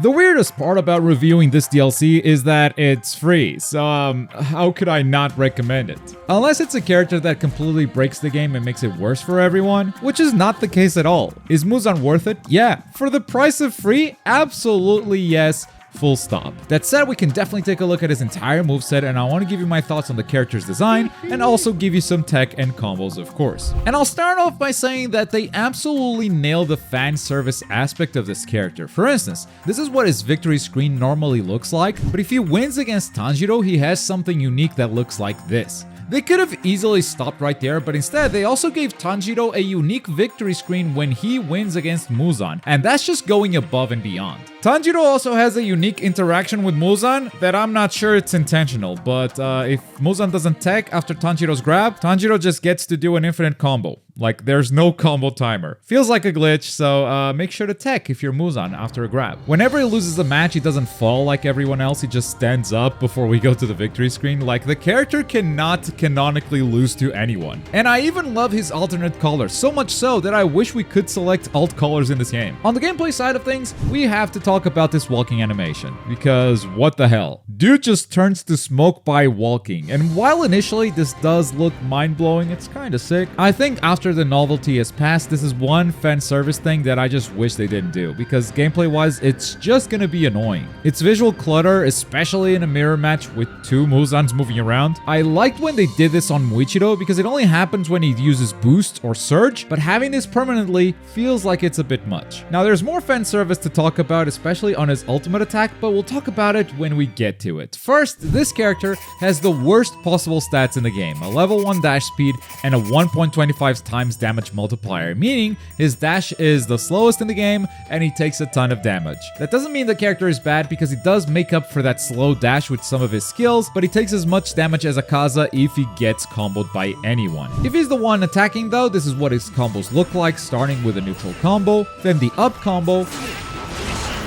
The weirdest part about reviewing this DLC is that it's free, so how could I not recommend it? Unless it's a character that completely breaks the game and makes it worse for everyone, which is not the case at all. Is Muzan worth it? Yeah. For the price of free? Absolutely yes. Full stop. That said, we can definitely take a look at his entire moveset, and I want to give you my thoughts on the character's design and also give you some tech and combos, of course. And I'll start off by saying that they absolutely nail the fan service aspect of this character. For instance, this is what his victory screen normally looks like, but if he wins against Tanjiro, he has something unique that looks like this. They could have easily stopped right there, but instead they also gave Tanjiro a unique victory screen when he wins against Muzan, and that's just going above and beyond. Tanjiro also has a unique interaction with Muzan that I'm not sure it's intentional, but if Muzan doesn't tech after Tanjiro's grab, Tanjiro just gets to do an infinite combo. Like, there's no combo timer. Feels like a glitch, so make sure to tech if you're Muzan after a grab. Whenever he loses a match, he doesn't fall like everyone else, he just stands up before we go to the victory screen. Like, the character cannot canonically lose to anyone. And I even love his alternate colors, so much so that I wish we could select alt colors in this game. On the gameplay side of things, we have to talk about this walking animation, because what the hell? Dude just turns to smoke by walking, and while initially this does look mind-blowing, it's kinda sick. I think after the novelty has passed, this is one fan service thing that I just wish they didn't do, because gameplay wise it's just gonna be annoying. It's visual clutter, especially in a mirror match with two Muzans moving around. I liked when they did this on Muichiro because it only happens when he uses boost or surge, but having this permanently feels like it's a bit much. Now there's more fan service to talk about, especially on his ultimate attack, but we'll talk about it when we get to it. First, this character has the worst possible stats in the game, a level 1 dash speed and a 1.25 times damage multiplier, meaning his dash is the slowest in the game and he takes a ton of damage. That doesn't mean the character is bad because he does make up for that slow dash with some of his skills, but he takes as much damage as Akaza if he gets comboed by anyone. If he's the one attacking though, this is what his combos look like, starting with a neutral combo, then the up combo,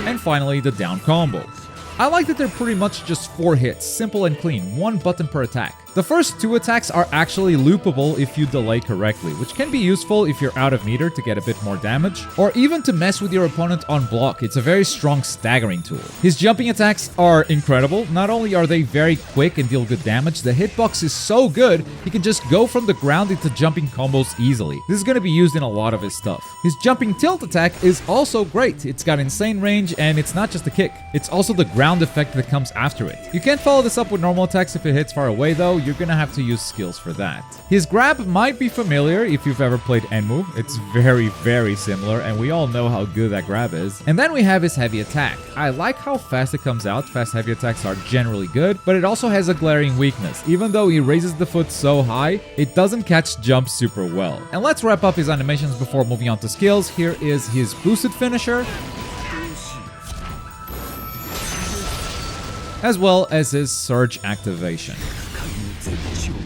and finally the down combo. I like that they're pretty much just 4 hits, simple and clean, 1 button per attack. The first 2 attacks are actually loopable if you delay correctly, which can be useful if you're out of meter to get a bit more damage, or even to mess with your opponent on block. It's a very strong staggering tool. His jumping attacks are incredible. Not only are they very quick and deal good damage, the hitbox is so good, he can just go from the ground into jumping combos easily. This is going to be used in a lot of his stuff. His jumping tilt attack is also great. It's got insane range, and it's not just a kick. It's also the ground effect that comes after it. You can't follow this up with normal attacks if it hits far away though. You're gonna have to use skills for that. His grab might be familiar if you've ever played Enmu. It's very similar, and we all know how good that grab is. And then we have his heavy attack. I like how fast it comes out. Fast heavy attacks are generally good, but it also has a glaring weakness. Even though he raises the foot so high, it doesn't catch jumps super well. And let's wrap up his animations before moving on to skills. Here is his boosted finisher, as well as his surge activation.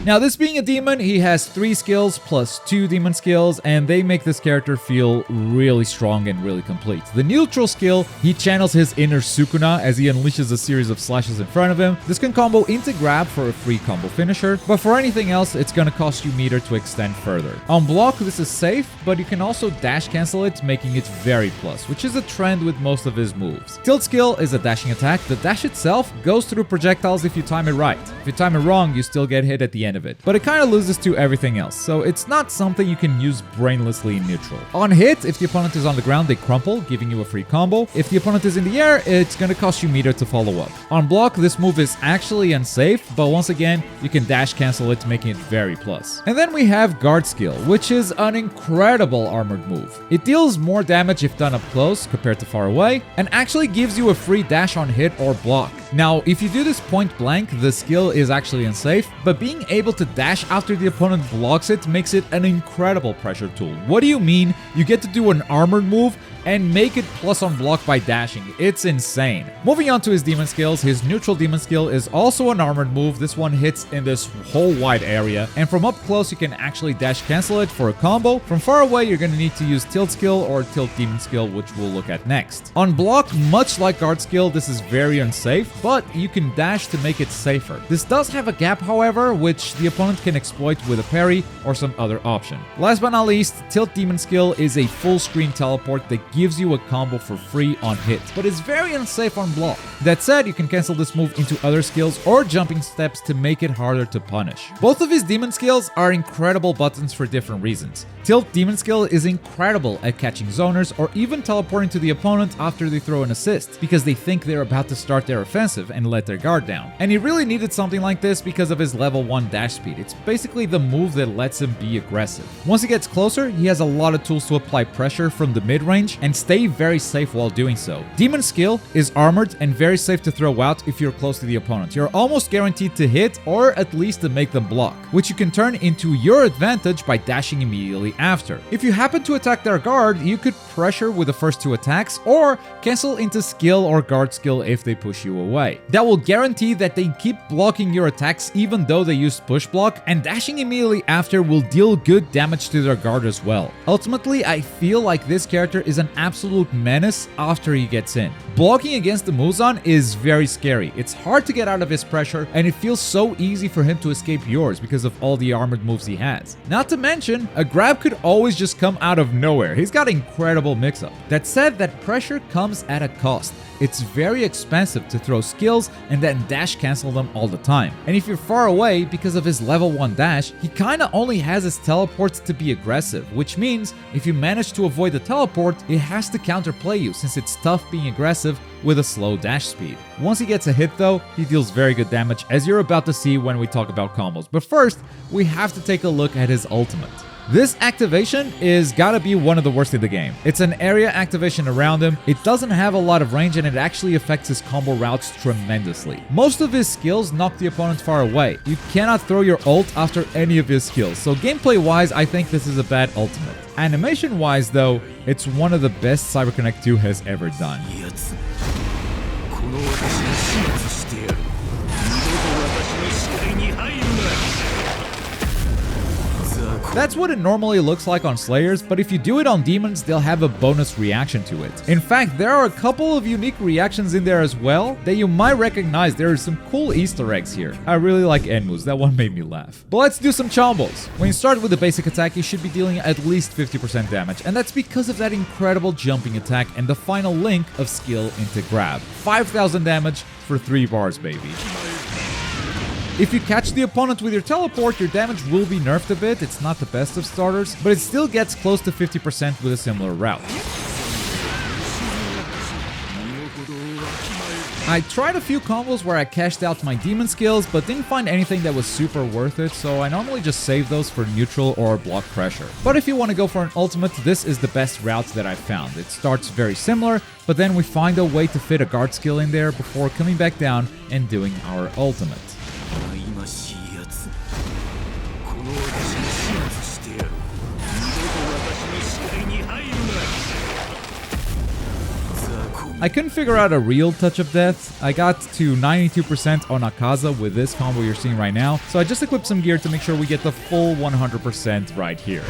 Now, this being a demon, he has 3 skills plus 2 demon skills, and they make this character feel really strong and really complete. The neutral skill, he channels his inner Sukuna as he unleashes a series of slashes in front of him. This can combo into grab for a free combo finisher, but for anything else, it's gonna cost you meter to extend further. On block, this is safe, but you can also dash cancel it, making it very plus, which is a trend with most of his moves. Tilt skill is a dashing attack. The dash itself goes through projectiles if you time it right. If you time it wrong, you still get hit at the end of it, but it kind of loses to everything else, so it's not something you can use brainlessly in neutral. On hit, if the opponent is on the ground, they crumple, giving you a free combo. If the opponent is in the air, it's gonna cost you meter to follow up. On block, this move is actually unsafe, but once again, you can dash cancel it, making it very plus. And then we have guard skill, which is an incredible armored move. It deals more damage if done up close compared to far away, and actually gives you a free dash on hit or block. Now, if you do this point blank, the skill is actually unsafe, but being able to dash after the opponent blocks it makes it an incredible pressure tool. What do you mean? You get to do an armored move and make it plus on block by dashing. It's insane. Moving on to his demon skills, his neutral demon skill is also an armored move. This one hits in this whole wide area, and from up close you can actually dash cancel it for a combo. From far away you're gonna need to use tilt skill or tilt demon skill, which we'll look at next. On block, much like guard skill, this is very unsafe, but you can dash to make it safer. This does have a gap, however, which the opponent can exploit with a parry or some other option. Last but not least, Tilt Demon Skill is a full screen teleport that gives you a combo for free on hit, but is very unsafe on block. That said, you can cancel this move into other skills or jumping steps to make it harder to punish. Both of his demon skills are incredible buttons for different reasons. Tilt Demon Skill is incredible at catching zoners or even teleporting to the opponent after they throw an assist, because they think they're about to start their offensive and let their guard down. And he really needed something like this because of his level 1 dash speed. It's basically the move that lets him be aggressive. Once he gets closer, he has a lot of tools to apply pressure from the mid-range and stay very safe while doing so. Demon Skill is armored and very safe to throw out if you're close to the opponent. You're almost guaranteed to hit or at least to make them block, which you can turn into your advantage by dashing immediately after. If you happen to attack their guard, you could pressure with the first 2 attacks or cancel into skill or guard skill if they push you away. That will guarantee that they keep blocking your attacks even though they use push block, and dashing immediately after will deal good damage to their guard as well. Ultimately, I feel like this character is an absolute menace after he gets in. Blocking against the Muzan is very scary. It's hard to get out of his pressure, and it feels so easy for him to escape yours because of all the armored moves he has. Not to mention, a grab could always just come out of nowhere. He's got incredible mix-up. That said, that pressure comes at a cost. It's very expensive to throw skills and then dash cancel them all the time. And if you're far away, because of his level 1 dash, he kinda only has his teleports to be aggressive, which means if you manage to avoid the teleport, it has to counterplay you since it's tough being aggressive with a slow dash speed. Once he gets a hit though, he deals very good damage, as you're about to see when we talk about combos. But first, we have to take a look at his ultimate. This activation is gotta be one of the worst in the game. It's an area activation around him, it doesn't have a lot of range, and it actually affects his combo routes tremendously. Most of his skills knock the opponent far away. You cannot throw your ult after any of his skills, so gameplay wise I think this is a bad ultimate. Animation wise though, it's one of the best CyberConnect 2 has ever done. That's what it normally looks like on Slayers, but if you do it on Demons, they'll have a bonus reaction to it. In fact, there are a couple of unique reactions in there as well that you might recognize. There are some cool Easter eggs here. I really like Enmu's, that one made me laugh. But let's do some combos. When you start with the basic attack, you should be dealing at least 50% damage, and that's because of that incredible jumping attack and the final link of skill into grab. 5,000 damage for 3 bars, baby. If you catch the opponent with your teleport, your damage will be nerfed a bit. It's not the best of starters, but it still gets close to 50% with a similar route. I tried a few combos where I cashed out my demon skills, but didn't find anything that was super worth it, so I normally just save those for neutral or block pressure. But if you want to go for an ultimate, this is the best route that I've found. It starts very similar, but then we find a way to fit a guard skill in there before coming back down and doing our ultimate. I couldn't figure out a real touch of death. I got to 92% on Akaza with this combo you're seeing right now, so I just equipped some gear to make sure we get the full 100% right here.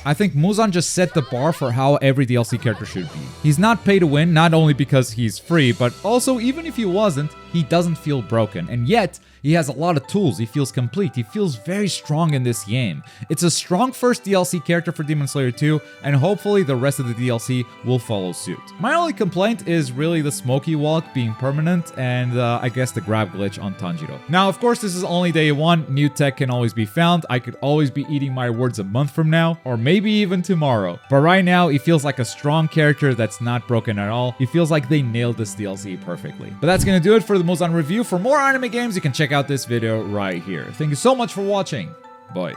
I think Muzan just set the bar for how every DLC character should be. He's not pay to win, not only because he's free, but also even if he wasn't, he doesn't feel broken, and yet he has a lot of tools. He feels complete. He feels very strong in this game. It's a strong first DLC character for Demon Slayer 2, and hopefully the rest of the DLC will follow suit. My only complaint is really the smoky walk being permanent, and I guess the grab glitch on Tanjiro. Now, of course, this is only day 1. New tech can always be found. I could always be eating my words a month from now, or maybe even tomorrow. But right now, he feels like a strong character that's not broken at all. He feels like they nailed this DLC perfectly. But that's gonna do it for the Muzan review. For more anime games, you can check out this video right here. Thank you so much for watching. Bye.